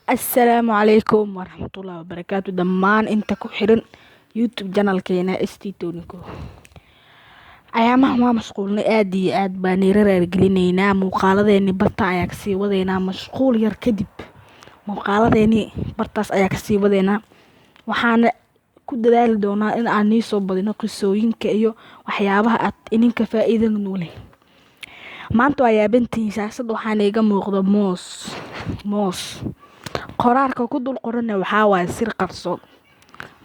Assalaamu calaykum waraxmatullaahi wabarakaatu dhammaan inta ku xiran YouTube channelkeena ST Tonico. Ayaamahan waa mashquulnay aad iyo aad baan raargelinaynaa muuqaaladeeni barta ayaa kasii wadeynaa mashquul yar kadib muuqaaladeeni bartaas ayaa kasii wadeynaa waxaana ku dadaali doonaa in aan nii soo badino qisooyinka iyo waxyaabaha aad ininka faa'iido u leh. Maanta waa yaabantiin shaashada waxaana iga muuqda moos qoraalka ku dul qoran waxaa waaye sir qarsoon.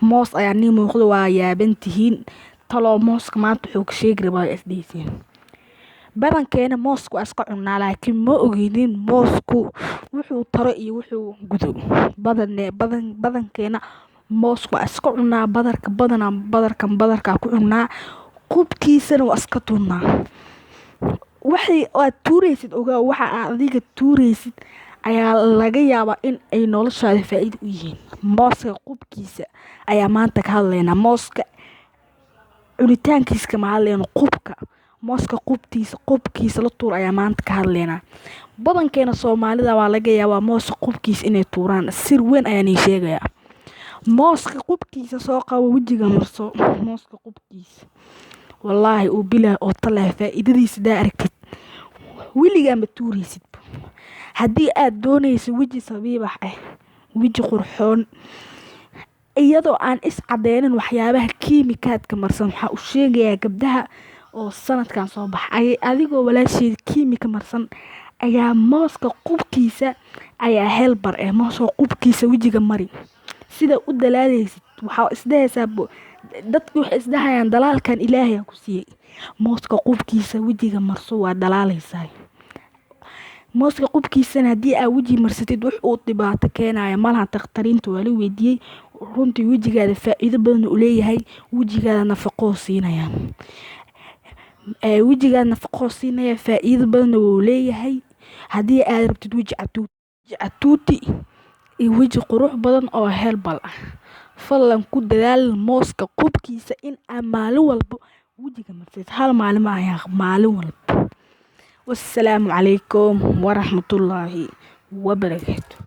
Moos ayaa nii muuqda waa yaabantihiin talo mooska maanta wuxuu ka sheegi rabaa isdhiisiin. Badankeena moosku waa iska cunaa laakiin ma ogidin moosku wuxuu taro iyo wuxuu gudo. Badankeena moosku waa iska cunaa badarka ku cunaa qubkiisana waa iska tuurnaa. Waxay aad tuuraysid ogaa waxa aad adiga tuuraysid ayaa laga yaabaa in ay noloshaada faa'iido u yihiin. Mooska qubkiisa ayaa maanta ka hadlaynaa. Mooska cunitaankiisa kama hadlayno qubka. Mooska qubkiisa la tuur ayaa maanta ka hadlaynaa. Badankeena Soomaalida waa laga yaabaa mooska qubkiisa inay tuuraan. Sir weyn ayaan ii sheegayaa. Mooska qubkiisa soo qabo wajiga marso. Mooska qubkiisa wallaahi uu bilaa oo talaa faa'iidadiisa daa aragtid weligaa ma tuuraysid. Haddii aad doonayso waji sabiibax waji qurxoon iyadoo aan is cadeynin waxyaabaha kiimikaadka marsan waxaa u sheegayaa gabdhaha oo sanadkan soo baxay adigoo walaasheed kiimika marsan ayaa mooska qubkiisa ayaa helbar mooska qubkiisa wajiga mari sida u dalaalaysid waxaa isdahaysaa dadku waxay isdahayaan dalaalkan Ilaahay ku siiyay. Mooska qubkiisa wajiga marso waa dalaalaysaa. Mooska qubkiisa haddii aad waji marsatid wax uu dhibaato keenaya malaha taqtariinta waa la weydiiyay runtii wajigaada faa'iido badan u leeyahay wajigaada nafaqo siinaya. Wajigaada nafaqo siinaya faa'iido badan uu leeyahay haddii aad rabtid waji catuuti iyo waji qurux badan oo helbal fadlan ku dadaal mooska qubkiisa in aad maalin walba wajiga marsid hal maalin ayaa maalin walba. Wassalaamu calaykum waraxmatullaahi wabarakaatu.